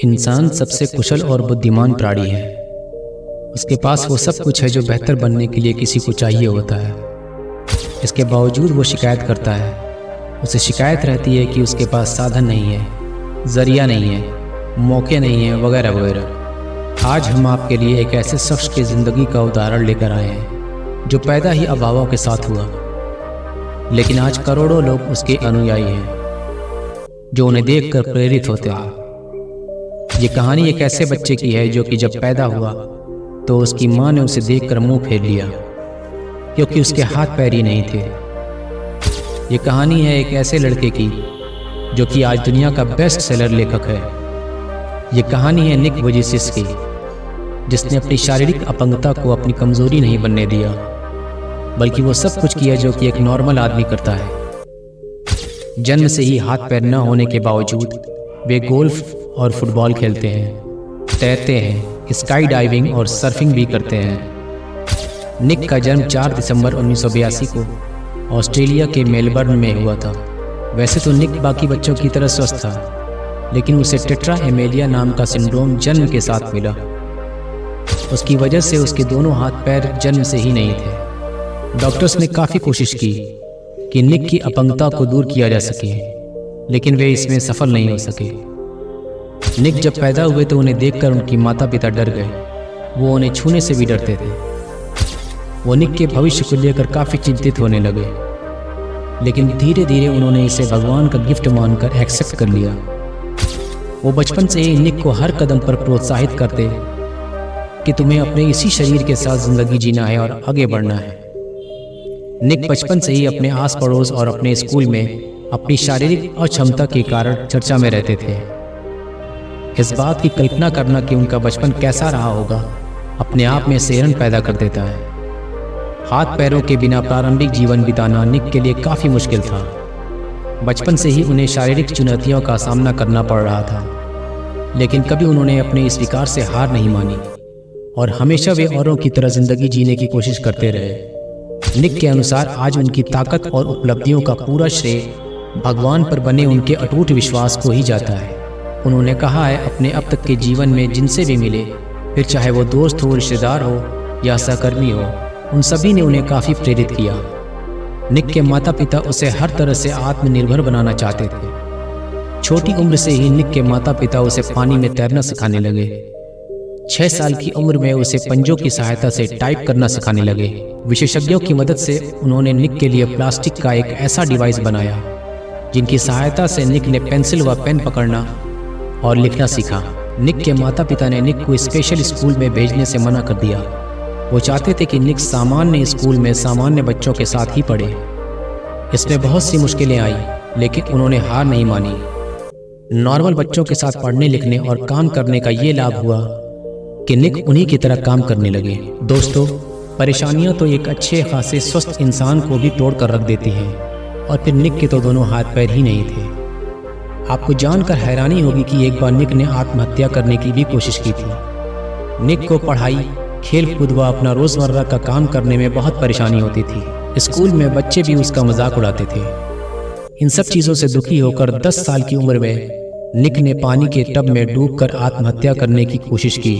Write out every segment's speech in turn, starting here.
इंसान सबसे कुशल और बुद्धिमान प्राणी है। उसके पास वो सब कुछ है जो बेहतर बनने के लिए किसी को चाहिए होता है। इसके बावजूद वो शिकायत करता है। उसे शिकायत रहती है कि उसके पास साधन नहीं है, जरिया नहीं है, मौके नहीं है, वगैरह वगैरह। आज हम आपके लिए एक ऐसे शख्स की ज़िंदगी का उदाहरण लेकर आए हैं जो पैदा ही अभावों के साथ हुआ, लेकिन आज करोड़ों लोग उसके अनुयायी हैं जो उन्हें देखकर प्रेरित होते हैं। ये कहानी एक ऐसे बच्चे की है जो कि जब पैदा हुआ तो उसकी माँ ने उसे देखकर मुंह फेर लिया क्योंकि उसके हाथ पैर ही नहीं थे। ये कहानी है एक ऐसे लड़के की जो कि आज दुनिया का बेस्ट सेलर लेखक है। ये कहानी है निक वुइजिस की, जिसने अपनी शारीरिक अपंगता को अपनी कमजोरी नहीं बनने दिया, बल्कि वो सब कुछ किया जो कि एक नॉर्मल आदमी करता है। जन्म से ही हाथ पैर न होने के बावजूद वे गोल्फ और फुटबॉल खेलते हैं, तैरते हैं, स्काई डाइविंग और सर्फिंग भी करते हैं। निक का जन्म 4 दिसंबर 1982 को ऑस्ट्रेलिया के मेलबर्न में हुआ था। वैसे तो निक बाकी बच्चों की तरह स्वस्थ था, लेकिन उसे टेट्रा एमेलिया नाम का सिंड्रोम जन्म के साथ मिला। उसकी वजह से उसके दोनों हाथ पैर जन्म से ही नहीं थे। डॉक्टर्स ने काफ़ी कोशिश की कि निक की अपंगता को दूर किया जा सके, लेकिन वे इसमें सफल नहीं हो सके। निक जब पैदा हुए तो उन्हें देखकर उनकी माता पिता डर गए। वो उन्हें छूने से भी डरते थे। वो निक के भविष्य को लेकर काफ़ी चिंतित होने लगे, लेकिन धीरे धीरे उन्होंने इसे भगवान का गिफ्ट मानकर एक्सेप्ट कर लिया। वो बचपन से ही निक को हर कदम पर प्रोत्साहित करते कि तुम्हें अपने इसी शरीर के साथ जिंदगी जीना है और आगे बढ़ना है। निक बचपन से ही अपने आस पड़ोस और अपने स्कूल में अपनी शारीरिक अक्षमता के कारण चर्चा में रहते थे। इस बात की कल्पना करना कि उनका बचपन कैसा रहा होगा अपने आप में सिहरन पैदा कर देता है। हाथ पैरों के बिना प्रारंभिक जीवन बिताना निक के लिए काफ़ी मुश्किल था। बचपन से ही उन्हें शारीरिक चुनौतियों का सामना करना पड़ रहा था, लेकिन कभी उन्होंने अपने इस विकार से हार नहीं मानी और हमेशा वे औरों की तरह जिंदगी जीने की कोशिश करते रहे। निक के अनुसार आज उनकी ताकत और उपलब्धियों का पूरा श्रेय भगवान पर बने उनके अटूट विश्वास को ही जाता है। उन्होंने कहा है अपने अब तक के जीवन में जिनसे भी मिले, फिर चाहे वो दोस्त हो, रिश्तेदार हो या सहकर्मी हो, उन सभी ने उन्हें काफ़ी प्रेरित किया। निक के माता पिता उसे हर तरह से आत्मनिर्भर बनाना चाहते थे। छोटी उम्र से ही निक के माता पिता उसे पानी में तैरना सिखाने लगे। 6 साल की उम्र में उसे पंजों की सहायता से टाइप करना सिखाने लगे। विशेषज्ञों की मदद से उन्होंने निक के लिए प्लास्टिक का एक ऐसा डिवाइस बनाया जिनकी सहायता से निक ने पेंसिल व पेन पकड़ना और लिखना सीखा। निक के माता पिता ने निक को स्पेशल स्कूल में भेजने से मना कर दिया। वो चाहते थे कि निक सामान्य स्कूल में सामान्य बच्चों के साथ ही पढ़े। इसमें बहुत सी मुश्किलें आई, लेकिन उन्होंने हार नहीं मानी। नॉर्मल बच्चों के साथ पढ़ने लिखने और काम करने का ये लाभ हुआ कि निक उन्हीं की तरह काम करने लगे। दोस्तों, परेशानियां तो एक अच्छे खासे स्वस्थ इंसान को भी तोड़ कर रख देती हैं, और फिर निक के तो दोनों हाथ पैर ही नहीं थे। आपको जानकर हैरानी होगी कि एक बार निक ने आत्महत्या करने की भी कोशिश की थी। निक को पढ़ाई, खेल कूद व अपना रोजमर्रा का काम करने में बहुत परेशानी होती थी। स्कूल में बच्चे भी उसका मजाक उड़ाते थे। इन सब चीज़ों से दुखी होकर 10 साल की उम्र में निक ने पानी के टब में डूबकर आत्महत्या करने की कोशिश की,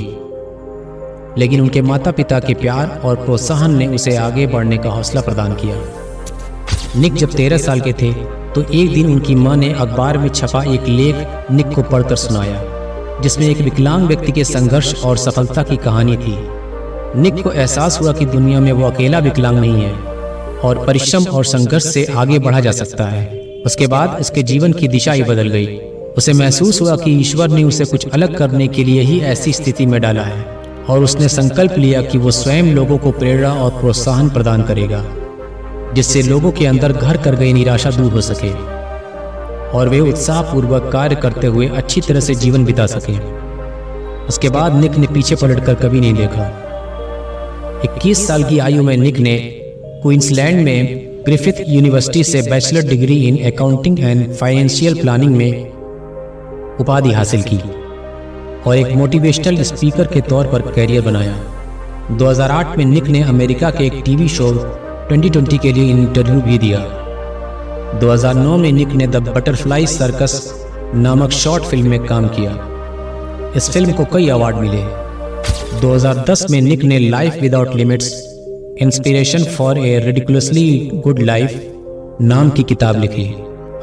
लेकिन उनके माता पिता के प्यार और प्रोत्साहन ने उसे आगे बढ़ने का हौसला प्रदान किया। निक जब 13 साल के थे तो एक दिन उनकी मां ने अखबार में छपा एक लेख निक को पढ़कर सुनाया, जिसमें एक विकलांग व्यक्ति के संघर्ष और सफलता की कहानी थी। निक को एहसास हुआ कि दुनिया में वो अकेला विकलांग नहीं है और परिश्रम और संघर्ष से आगे बढ़ा जा सकता है। उसके बाद उसके जीवन की दिशा ही बदल गई। उसे महसूस हुआ कि ईश्वर ने उसे कुछ अलग करने के लिए ही ऐसी स्थिति में डाला है, और उसने संकल्प लिया कि वो स्वयं लोगों को प्रेरणा और प्रोत्साहन प्रदान करेगा, जिससे लोगों के अंदर घर कर गई निराशा दूर हो सके और वे उत्साहपूर्वक कार्य करते हुए अच्छी तरह से जीवन बिता सकें। उसके बाद निक ने पीछे पलटकर कभी नहीं देखा। 21 साल की आयु में निक ने क्वींसलैंड में ग्रिफिथ यूनिवर्सिटी से bachelor degree in accounting and financial planning में उपाधि हासिल की और एक मोटिवेशनल स्पीकर के तौर पर कैरियर बनाया। 2008 में निक ने अमेरिका के एक टीवी शो 2020 के लिए इंटरव्यू भी दिया। 2009 में निक ने द बटरफ्लाई सर्कस नामक शॉर्ट फिल्म में काम किया। इस फिल्म को कई अवार्ड मिले। 2010 में निक ने life without limits inspiration for a ridiculously good life नाम की किताब लिखी।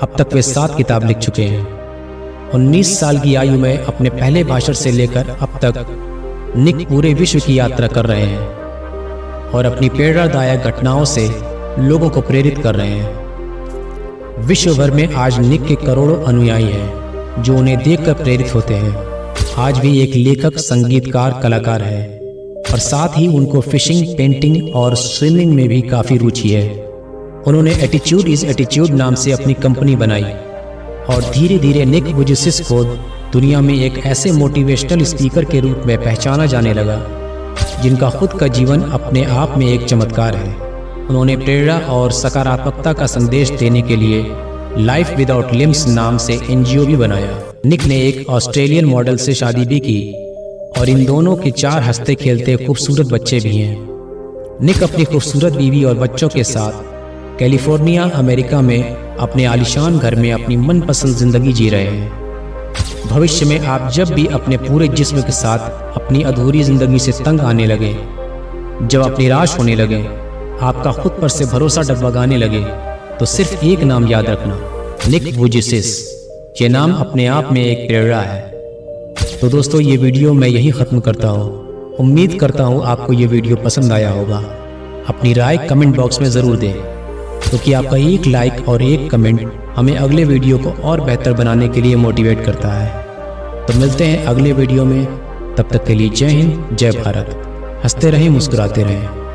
अब तक वे 7 किताब लिख चुके हैं। 19 साल की आयु में अपने पहले भाषण से लेकर अब तक निक पूरे विश्व की यात्रा कर रहे हैं और अपनी प्रेरणादायक घटनाओं से लोगों को प्रेरित कर रहे हैं। विश्व भर में आज निक के करोड़ों अनुयायी हैं जो उन्हें देखकर प्रेरित होते हैं। आज भी एक लेखक, संगीतकार, कलाकार है और साथ ही उनको फिशिंग, पेंटिंग और स्विमिंग में भी काफ़ी रुचि है। उन्होंने एटीट्यूड इज एटीट्यूड नाम से अपनी कंपनी बनाई और धीरे धीरे निक वुजिसिस को दुनिया में एक ऐसे मोटिवेशनल स्पीकर के रूप में पहचाना जाने लगा जिनका खुद का जीवन अपने आप में एक चमत्कार है। उन्होंने प्रेरणा और सकारात्मकता का संदेश देने के लिए लाइफ विदाउट लिम्स नाम से NGO भी बनाया। निक ने एक ऑस्ट्रेलियन मॉडल से शादी भी की और इन दोनों के 4 हंसते खेलते खूबसूरत बच्चे भी हैं। निक अपनी खूबसूरत बीवी और बच्चों के साथ कैलिफोर्निया, अमेरिका में अपने आलीशान घर में अपनी मनपसंद जिंदगी जी रहे हैं। भविष्य में आप जब भी अपने पूरे जिस्म के साथ अपनी अधूरी जिंदगी से तंग आने लगे, जब आप निराश होने लगे, आपका खुद पर से भरोसा डगमगाने लगे, तो सिर्फ एक नाम याद रखना, निक वुजिसिस। ये नाम अपने आप में एक प्रेरणा है। तो दोस्तों, ये वीडियो मैं यही ख़त्म करता हूँ। उम्मीद करता हूँ आपको ये वीडियो पसंद आया होगा। अपनी राय कमेंट बॉक्स में ज़रूर दें, क्योंकि आपका एक लाइक और एक कमेंट हमें अगले वीडियो को और बेहतर बनाने के लिए मोटिवेट करता है। तो मिलते हैं अगले वीडियो में। तब तक के लिए जय हिंद, जय भारत। हंसते रहें, मुस्कुराते रहें।